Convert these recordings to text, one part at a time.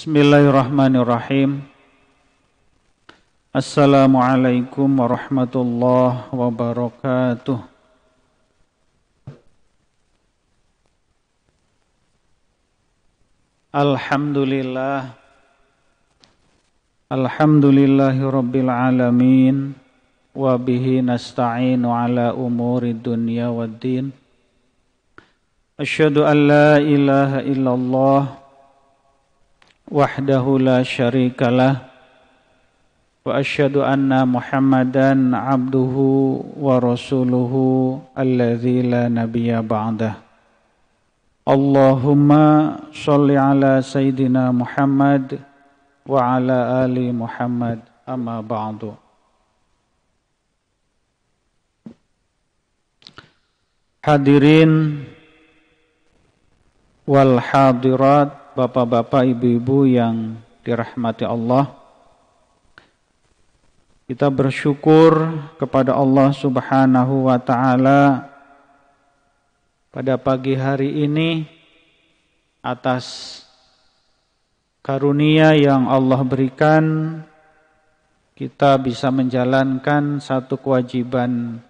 Bismillahirrahmanirrahim. Assalamualaikum warahmatullahi wabarakatuh. Alhamdulillahi rabbil alamin. Wa bihi nasta'inu ala umuri dunya waddin. Asyhadu an la ilaha illallah wahdahu la syarikalah. Wa asyhadu anna Muhammadan abduhu wa rasuluhu alladzi la nabiyya ba'dah. Allahumma sholli ala Sayyidina Muhammad wa ala ali Muhammad amma ba'du. Hadirin wal hadirat, bapak-bapak, ibu-ibu yang dirahmati Allah. Kita bersyukur kepada Allah Subhanahu wa ta'ala pada pagi hari ini atas karunia yang Allah berikan, kita bisa menjalankan satu kewajiban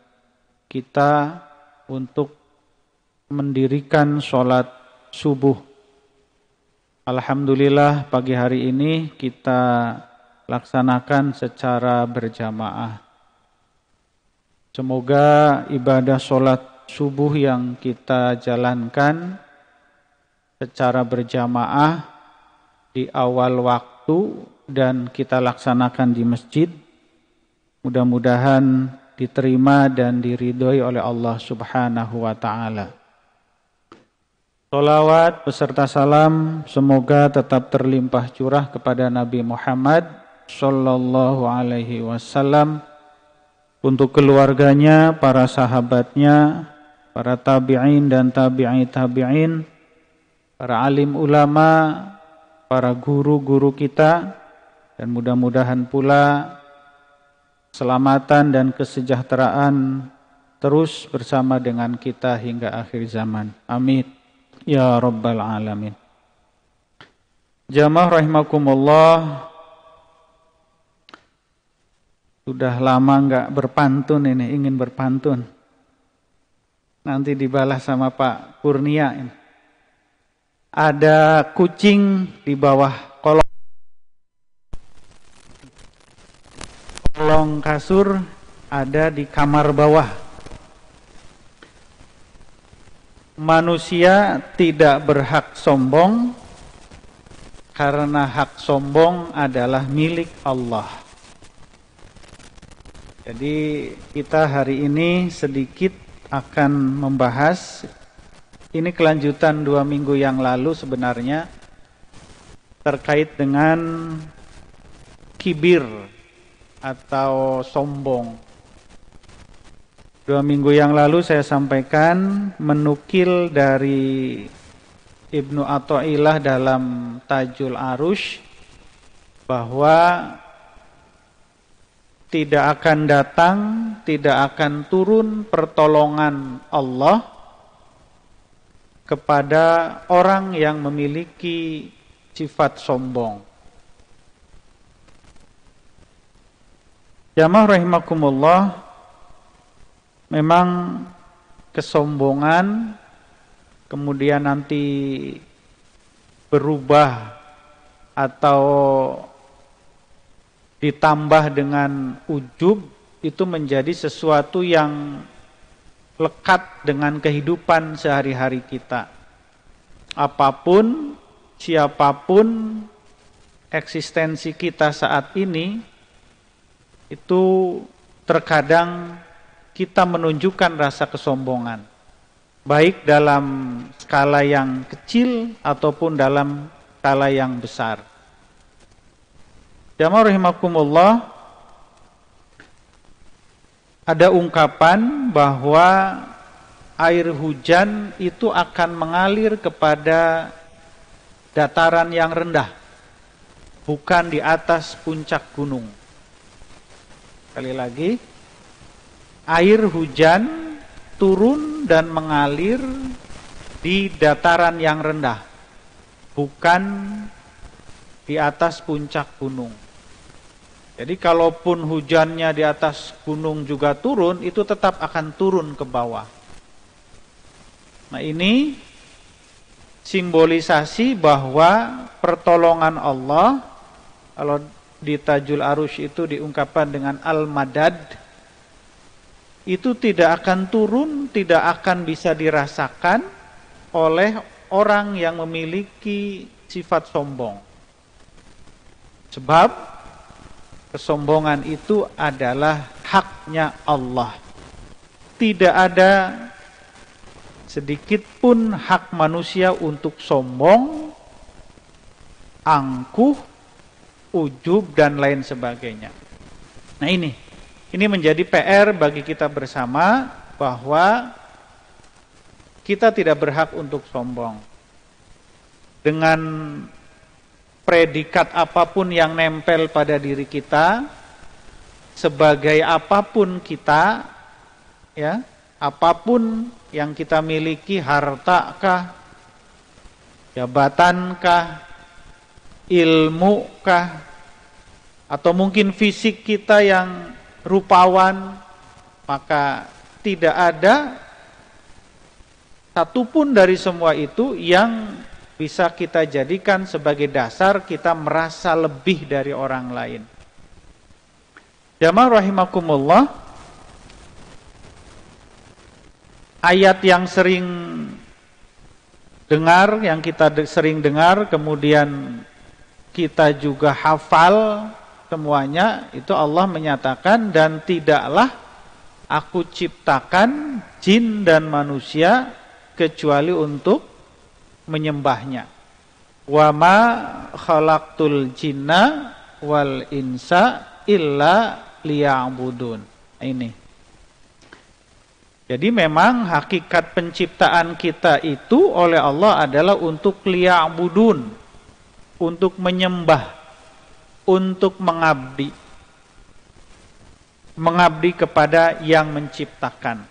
kita untuk mendirikan sholat subuh. Alhamdulillah pagi hari ini kita laksanakan secara berjamaah. Semoga ibadah sholat subuh yang kita jalankan secara berjamaah di awal waktu dan kita laksanakan di masjid, mudah-mudahan diterima dan diridhoi oleh Allah Subhanahu wa ta'ala. Sholawat beserta salam semoga tetap terlimpah curah kepada Nabi Muhammad sallallahu alaihi wasallam, untuk keluarganya, para sahabatnya, para tabi'in dan tabi'i tabi'in, para alim ulama, para guru-guru kita, dan mudah-mudahan pula keselamatan dan kesejahteraan terus bersama dengan kita hingga akhir zaman. Amin ya rabbal alamin. Jamaah rahimakumullah, sudah lama enggak berpantun ini, ingin berpantun. Nanti dibalas sama Pak Kurnia ini. Ada kucing di bawah kolong kasur, ada di kamar bawah. Manusia tidak berhak sombong karena hak sombong adalah milik Allah. Jadi kita hari ini sedikit akan membahas, ini kelanjutan 2 minggu yang lalu sebenarnya, terkait dengan kibir atau sombong. 2 minggu yang lalu saya sampaikan, menukil dari Ibnu Athaillah dalam Tajul Arush, bahwa tidak akan datang, tidak akan turun pertolongan Allah kepada orang yang memiliki sifat sombong. Jamaah rahimakumullah, memang kesombongan kemudian nanti berubah atau ditambah dengan ujub, itu menjadi sesuatu yang lekat dengan kehidupan sehari-hari kita. Apapun, siapapun eksistensi kita saat ini, itu terkadang kita menunjukkan rasa kesombongan, baik dalam skala yang kecil ataupun dalam skala yang besar. Jamaah rahimakumullah, ada ungkapan bahwa air hujan itu akan mengalir kepada dataran yang rendah, bukan di atas puncak gunung. Sekali lagi, air hujan turun dan mengalir di dataran yang rendah, bukan di atas puncak gunung. Jadi kalaupun hujannya di atas gunung juga turun, itu tetap akan turun ke bawah. Nah ini simbolisasi bahwa pertolongan Allah, kalau di Tajul Arusy itu diungkapkan dengan Al-Madad, itu tidak akan turun, tidak akan bisa dirasakan oleh orang yang memiliki sifat sombong. Sebab kesombongan itu adalah haknya Allah. Tidak ada sedikit pun hak manusia untuk sombong, angkuh, ujub dan lain sebagainya. Nah ini menjadi PR bagi kita bersama, bahwa kita tidak berhak untuk sombong. Dengan predikat apapun yang nempel pada diri kita, sebagai apapun kita, ya, apapun yang kita miliki, hartakah, jabatankah, ilmukah, atau mungkin fisik kita yang rupawan, maka tidak ada satupun dari semua itu yang bisa kita jadikan sebagai dasar kita merasa lebih dari orang lain. Jamaah rahimakumullah, ayat yang sering dengar, yang kita sering dengar, kemudian kita juga hafal semuanya, itu Allah menyatakan, dan tidaklah aku ciptakan jin dan manusia kecuali untuk menyembahnya. Wa ma khalaqtul jinna wal insa illa liya'budun. Ini. Jadi memang hakikat penciptaan kita itu oleh Allah adalah untuk liya'budun, untuk menyembah, untuk mengabdi. Mengabdi kepada yang menciptakan.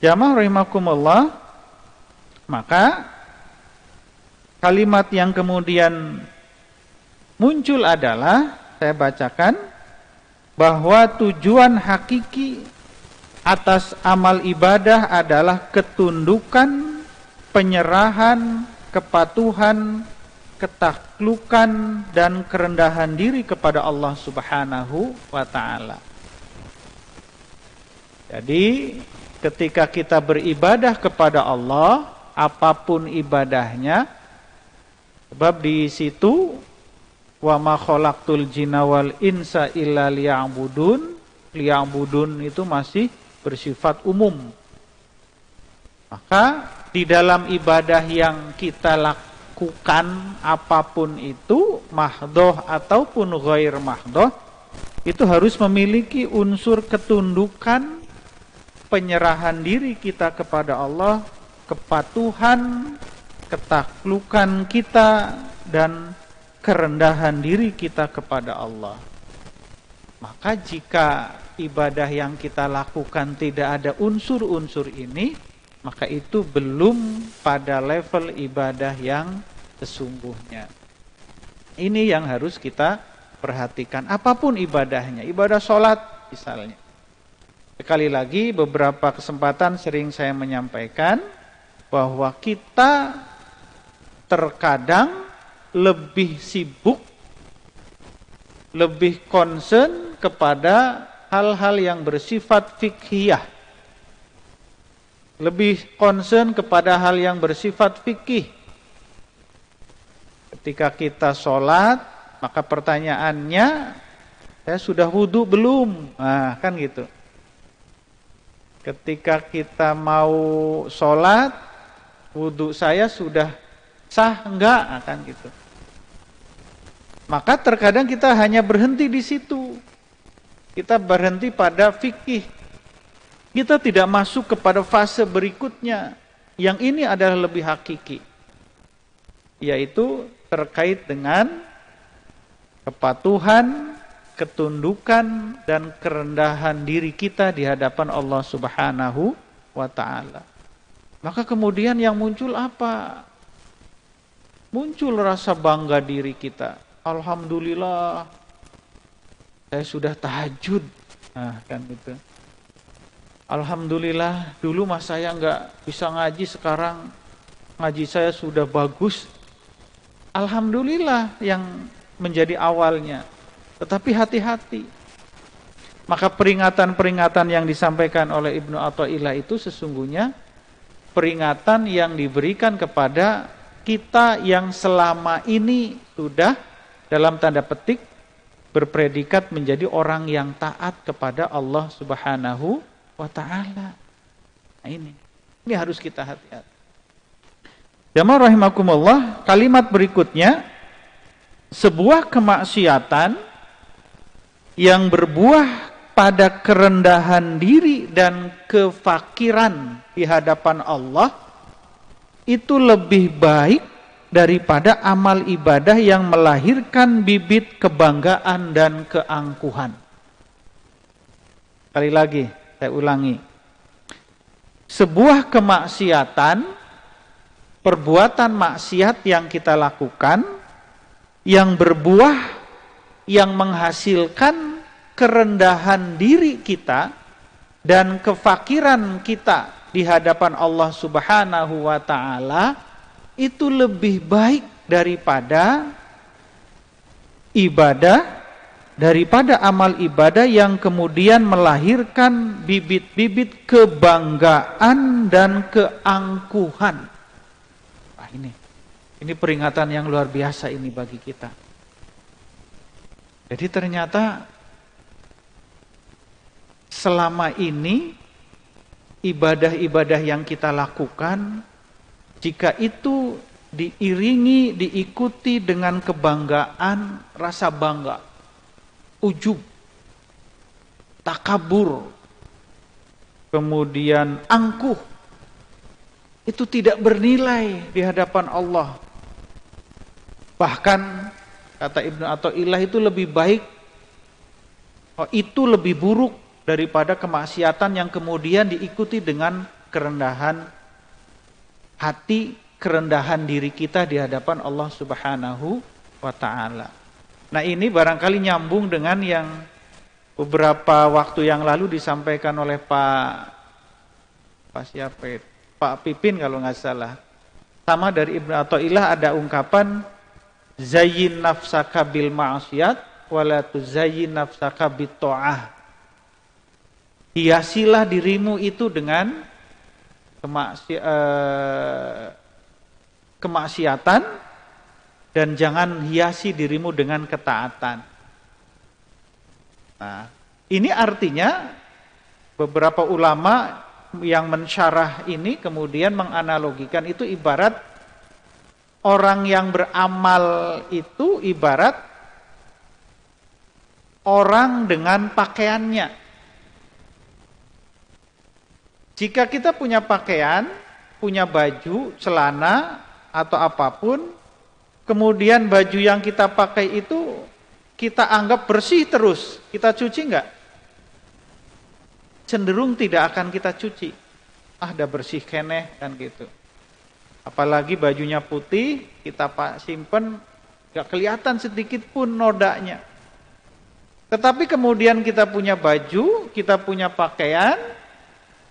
Jamaah rahimakumullah, maka kalimat yang kemudian muncul adalah, saya bacakan, bahwa tujuan hakiki atas amal ibadah adalah ketundukan, penyerahan, kepatuhan, ketaklukan, dan kerendahan diri kepada Allah Subhanahu wa ta'ala. Jadi ketika kita beribadah kepada Allah, apapun ibadahnya, sebab di situ wa ma khalaqtul jinna wal insa illa liya'budun, liya'budun itu masih bersifat umum. Maka di dalam ibadah yang kita lakukan, apapun itu, mahdhoh ataupun ghair mahdhoh, itu harus memiliki unsur ketundukan, penyerahan diri kita kepada Allah, kepatuhan, ketaklukan kita, dan kerendahan diri kita kepada Allah. Maka jika ibadah yang kita lakukan tidak ada unsur-unsur ini, maka itu belum pada level ibadah yang sesungguhnya. Ini yang harus kita perhatikan. Apapun ibadahnya, ibadah sholat misalnya. Sekali lagi, beberapa kesempatan sering saya menyampaikan bahwa kita terkadang lebih sibuk, lebih concern kepada hal-hal yang bersifat fikhiyah, lebih concern kepada hal yang bersifat fikih. Ketika kita sholat, maka pertanyaannya, saya sudah wudu belum? Nah, kan gitu. Ketika kita mau sholat, wudu saya sudah sah enggak? Akan gitu. Maka terkadang kita hanya berhenti di situ. Kita berhenti pada fikih. Kita tidak masuk kepada fase berikutnya. Yang ini adalah lebih hakiki. Yaitu terkait dengan kepatuhan, ketundukan, dan kerendahan diri kita di hadapan Allah Subhanahu wa ta'ala. Maka kemudian yang muncul apa? muncul rasa bangga diri kita. Alhamdulillah, saya sudah tahajud. Nah, kan gitu. Alhamdulillah, dulu mas saya nggak bisa ngaji, sekarang ngaji saya sudah bagus. Alhamdulillah yang menjadi awalnya. Tetapi hati-hati. Maka peringatan-peringatan yang disampaikan oleh Ibnu Athaillah itu sesungguhnya peringatan yang diberikan kepada kita yang selama ini sudah dalam tanda petik berpredikat menjadi orang yang taat kepada Allah Subhanahu wa ta'ala. Nah ini harus kita hati-hati. Jamaah rahimakumullah, kalimat berikutnya, sebuah kemaksiatan yang berbuah pada kerendahan diri dan kefakiran di hadapan Allah itu lebih baik daripada amal ibadah yang melahirkan bibit kebanggaan dan keangkuhan. Sekali lagi, saya ulangi. Sebuah kemaksiatan, perbuatan maksiat yang kita lakukan, yang berbuah, yang menghasilkan kerendahan diri kita dan kefakiran kita di hadapan Allah Subhanahu wa ta'ala, itu lebih baik daripada ibadah, daripada amal ibadah yang kemudian melahirkan bibit-bibit kebanggaan dan keangkuhan. Nah, ini peringatan yang luar biasa ini bagi kita. Jadi ternyata selama ini ibadah-ibadah yang kita lakukan, jika itu diiringi, diikuti dengan kebanggaan, rasa bangga, ujub, takabur, kemudian angkuh, itu tidak bernilai di hadapan Allah. Bahkan kata Ibnu Athaillah itu lebih baik, itu lebih buruk daripada kemaksiatan yang kemudian diikuti dengan kerendahan hati, kerendahan diri kita di hadapan Allah Subhanahu wa ta'ala. Nah ini barangkali nyambung dengan yang beberapa waktu yang lalu disampaikan oleh Pak Pipin kalau nggak salah. Sama dari Ibnu Athaillah ada ungkapan, zayyin nafsaka bil ma'siyat wala tuzayyin nafsaka bit ta'ah. Hiasilah dirimu itu dengan kemaksiatan dan jangan hiasi dirimu dengan ketaatan. Nah, ini artinya beberapa ulama yang mensyarah ini kemudian menganalogikan itu ibarat orang yang beramal itu ibarat orang dengan pakaiannya. Jika kita punya pakaian, punya baju, celana, atau apapun, kemudian baju yang kita pakai itu kita anggap bersih terus, kita cuci enggak? Cenderung tidak akan kita cuci. Udah bersih keneh, kan gitu. Apalagi bajunya putih, kita simpen, enggak kelihatan sedikit pun nodanya. Tetapi kemudian kita punya baju, kita punya pakaian,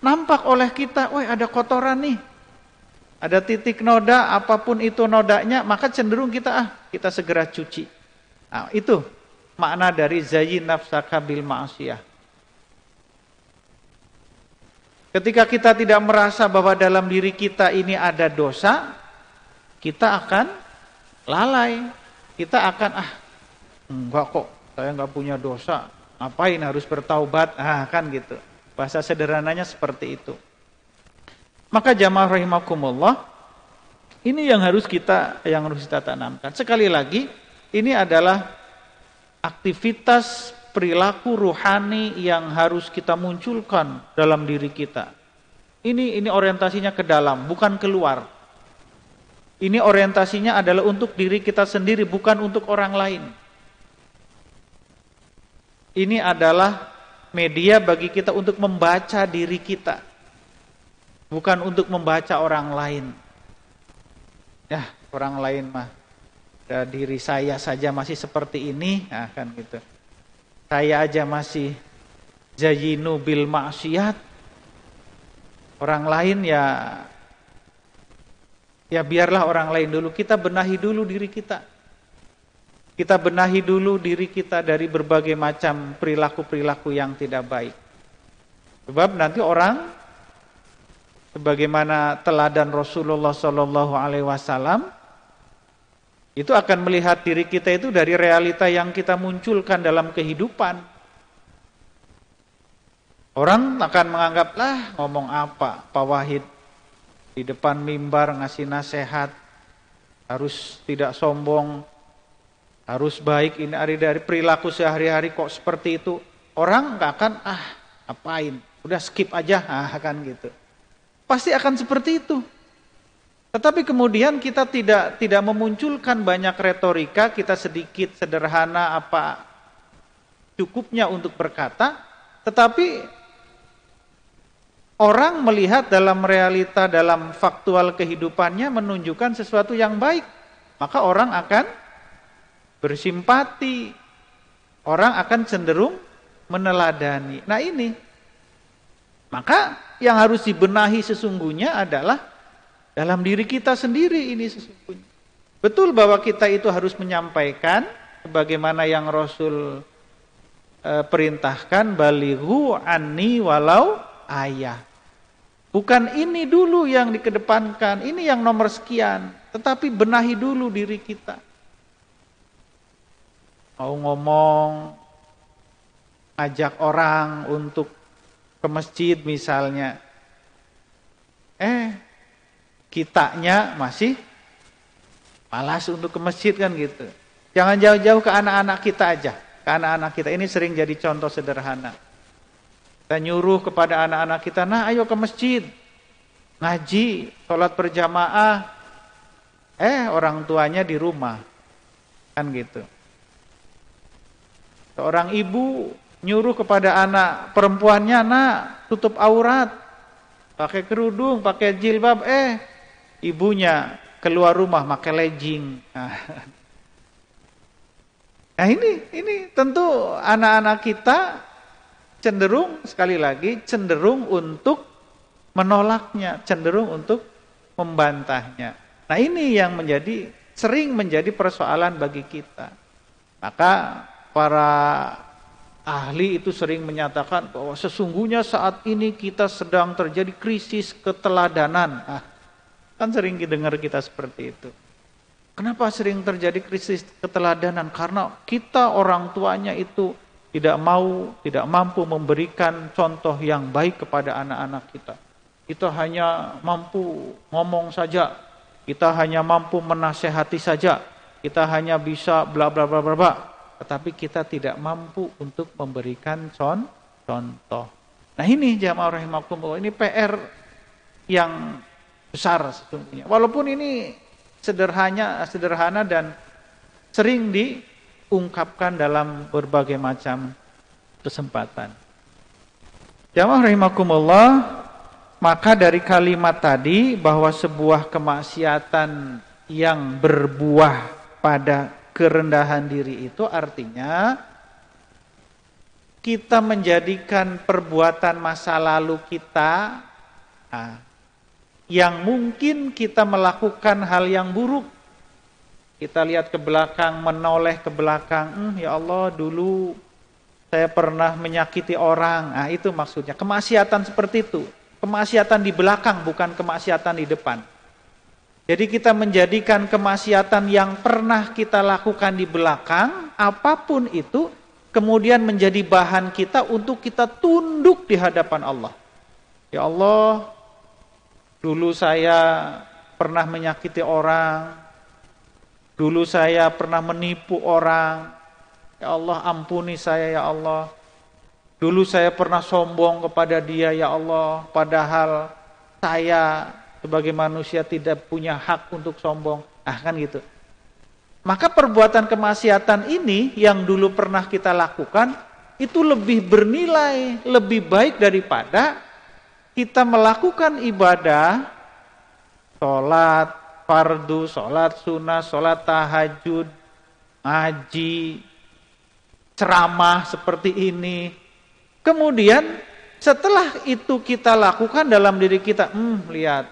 nampak oleh kita, wah ada kotoran nih, ada titik noda, apapun itu nodanya, maka cenderung kita segera cuci. Nah, itu makna dari zayyin nafsaka bil ma'siyah. Ketika kita tidak merasa bahwa dalam diri kita ini ada dosa, kita akan lalai, kita akan enggak kok, saya enggak punya dosa, ngapain harus bertaubat, kan gitu. Bahasa sederhananya seperti itu. Maka jamaah rahimakumullah, ini yang harus kita tanamkan. Sekali lagi, ini adalah aktivitas perilaku ruhani yang harus kita munculkan dalam diri kita. Ini orientasinya ke dalam, bukan keluar. Ini orientasinya adalah untuk diri kita sendiri, bukan untuk orang lain. Ini adalah media bagi kita untuk membaca diri kita, bukan untuk membaca orang lain. Ya, orang lain mah diri saya saja masih seperti ini, nah kan gitu. Saya aja masih zayyinu bil maksiat. Orang lain ya biarlah orang lain dulu. Kita benahi dulu diri kita. Kita benahi dulu diri kita dari berbagai macam perilaku-perilaku yang tidak baik. Sebab nanti orang sebagaimana teladan Rasulullah sallallahu alaihi wasallam itu akan melihat diri kita itu dari realita yang kita munculkan dalam kehidupan. Orang akan menganggap, lah ngomong apa Pak Wahid di depan mimbar ngasih nasihat, harus tidak sombong, harus baik, ini dari perilaku sehari-hari kok seperti itu. Orang gak akan, apain, udah skip aja, kan gitu. Pasti akan seperti itu. Tetapi kemudian kita tidak memunculkan banyak retorika, kita sedikit sederhana apa cukupnya untuk berkata, tetapi orang melihat dalam realita, dalam faktual kehidupannya menunjukkan sesuatu yang baik, maka orang akan bersimpati, orang akan cenderung meneladani. Nah ini, maka yang harus dibenahi sesungguhnya adalah dalam diri kita sendiri ini sesungguhnya. Betul bahwa kita itu harus menyampaikan sebagaimana yang Rasul perintahkan, balighu anni walau ayah. Bukan ini dulu yang dikedepankan, ini yang nomor sekian, tetapi benahi dulu diri kita. Mau ngomong, ngajak orang untuk ke masjid misalnya, kitanya masih malas untuk ke masjid kan gitu. Jangan jauh-jauh ke anak-anak kita aja. Ke anak-anak kita ini sering jadi contoh sederhana. Kita nyuruh kepada anak-anak kita, nah ayo ke masjid, ngaji, sholat berjamaah. Orang tuanya di rumah. Kan gitu. Seorang ibu nyuruh kepada anak perempuannya, nak tutup aurat, pakai kerudung, pakai jilbab, ibunya keluar rumah pakai legging. Nah ini tentu anak-anak kita cenderung, sekali lagi, cenderung untuk menolaknya, cenderung untuk membantahnya. Nah ini yang sering menjadi persoalan bagi kita. Maka para ahli itu sering menyatakan bahwa sesungguhnya saat ini kita sedang terjadi krisis keteladanan. Kan sering didengar kita seperti itu. Kenapa sering terjadi krisis keteladanan? Karena kita orang tuanya itu tidak mampu memberikan contoh yang baik kepada anak-anak kita. Kita hanya mampu ngomong saja, kita hanya mampu menasehati saja, kita hanya bisa bla bla bla bla bla, tetapi kita tidak mampu untuk memberikan contoh. Nah ini jamaah rahimakumullah, ini PR yang besar sesungguhnya. Walaupun ini sederhana dan sering diungkapkan dalam berbagai macam kesempatan. Jamaah rahimakumullah, maka dari kalimat tadi bahwa sebuah kemaksiatan yang berbuah pada kerendahan diri itu artinya kita menjadikan perbuatan masa lalu kita yang mungkin kita melakukan hal yang buruk. Kita lihat ke belakang, menoleh ke belakang, ya Allah dulu saya pernah menyakiti orang. Nah itu maksudnya, kemaksiatan seperti itu. Kemaksiatan di belakang, bukan kemaksiatan di depan. Jadi kita menjadikan kemaksiatan yang pernah kita lakukan di belakang, apapun itu, kemudian menjadi bahan kita untuk kita tunduk di hadapan Allah. Ya Allah, dulu saya pernah menyakiti orang, dulu saya pernah menipu orang, ya Allah ampuni saya ya Allah. Dulu saya pernah sombong kepada dia ya Allah, padahal saya sebagai manusia tidak punya hak untuk sombong. Kan gitu. Maka perbuatan kemaksiatan ini yang dulu pernah kita lakukan, itu lebih bernilai, lebih baik daripada kita melakukan ibadah, sholat, fardu, sholat sunnah, sholat tahajud, ngaji, ceramah seperti ini. Kemudian setelah itu kita lakukan dalam diri kita, lihat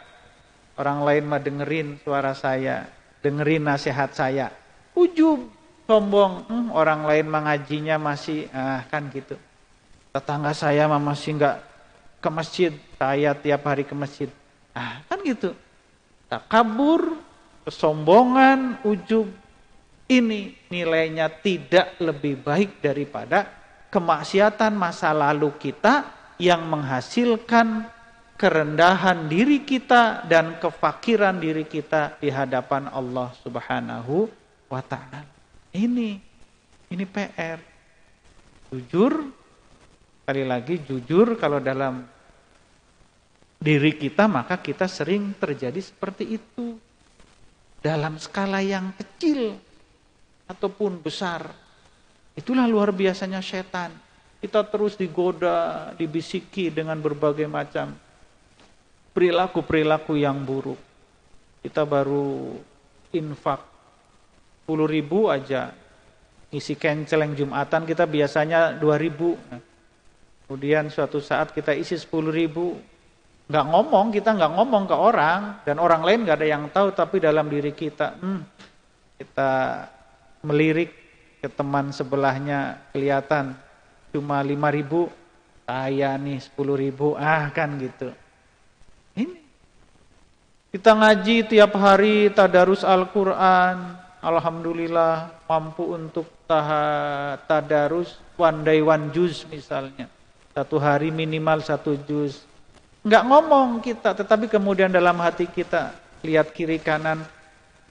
orang lain mah dengerin suara saya, dengerin nasihat saya. Ujub, sombong, orang lain mengajinya masih kan gitu. Tetangga saya mah masih enggak ke masjid, saya tiap hari ke masjid. Kan gitu. Takabur, kesombongan, ujub, ini nilainya tidak lebih baik daripada kemaksiatan masa lalu kita yang menghasilkan kerendahan diri kita dan kefakiran diri kita di hadapan Allah Subhanahu wa ta'ala. Ini PR. Jujur, sekali lagi jujur kalau dalam diri kita, maka kita sering terjadi seperti itu. Dalam skala yang kecil ataupun besar. Itulah luar biasanya setan. Kita terus digoda, dibisiki dengan berbagai macam perilaku-perilaku yang buruk. Kita baru infak 10.000 aja. Isi kenceleng Jumatan kita biasanya 2.000. Kemudian suatu saat kita isi 10.000. Kita nggak ngomong ke orang, dan orang lain nggak ada yang tahu, tapi dalam diri kita, kita melirik ke teman sebelahnya, kelihatan cuma 5.000, saya nih 10.000, kan gitu. Ini kita ngaji tiap hari, tadarus Al-Quran, alhamdulillah mampu untuk tadarus one day one juz misalnya, satu hari minimal 1 juz. Nggak ngomong kita, tetapi kemudian dalam hati kita lihat kiri kanan,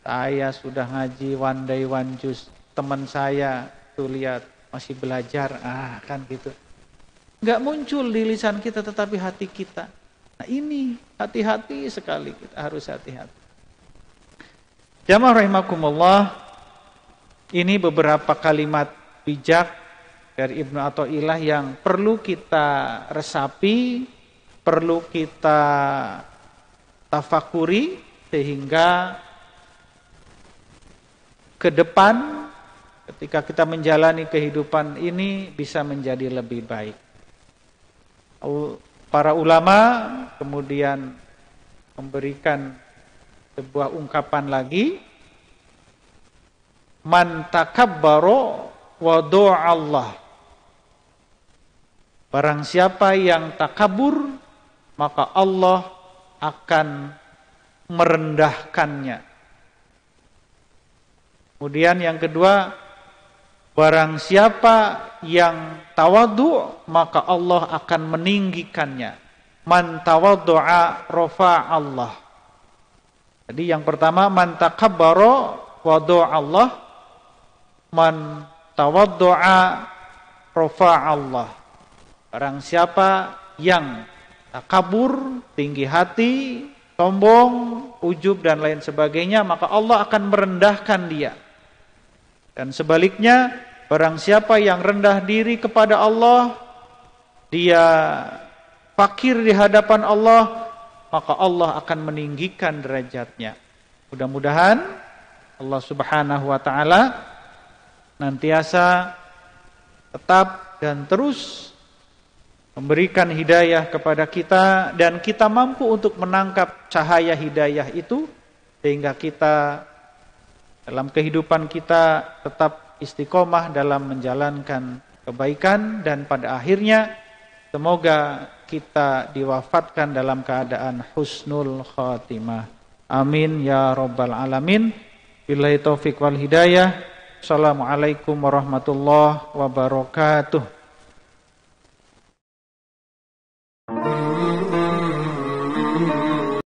saya sudah ngaji one day one juz, teman saya tuh lihat masih belajar, kan gitu. Nggak muncul di lisan kita, tetapi hati kita. Nah ini hati-hati sekali, kita harus hati-hati. Jamaah rahimakumullah, ini beberapa kalimat bijak dari Ibnu Athaillah yang perlu kita resapi, perlu kita tafakuri, sehingga ke depan ketika kita menjalani kehidupan ini bisa menjadi lebih baik. Para ulama kemudian memberikan sebuah ungkapan lagi, man takabbara wa do'a Allah. Barang siapa yang takabur, maka Allah akan merendahkannya. Kemudian yang kedua, barang siapa yang tawadhu, maka Allah akan meninggikannya. Man tawaddu'a rafa Allah. Jadi yang pertama, man takabbara wa do'a Allah, man tawaddu'a rafa Allah. Barang siapa yang takabur, tinggi hati, sombong, ujub dan lain sebagainya, maka Allah akan merendahkan dia. Dan sebaliknya, barang siapa yang rendah diri kepada Allah, dia fakir di hadapan Allah, maka Allah akan meninggikan derajatnya. Mudah-mudahan Allah Subhanahu wa ta'ala nantiasa tetap dan terus memberikan hidayah kepada kita, dan kita mampu untuk menangkap cahaya hidayah itu, sehingga kita dalam kehidupan kita tetap istiqomah dalam menjalankan kebaikan, dan pada akhirnya semoga kita diwafatkan dalam keadaan husnul khatimah. Amin ya rabbal alamin. Billahi taufiq wal hidayah. Assalamualaikum warahmatullahi wabarakatuh.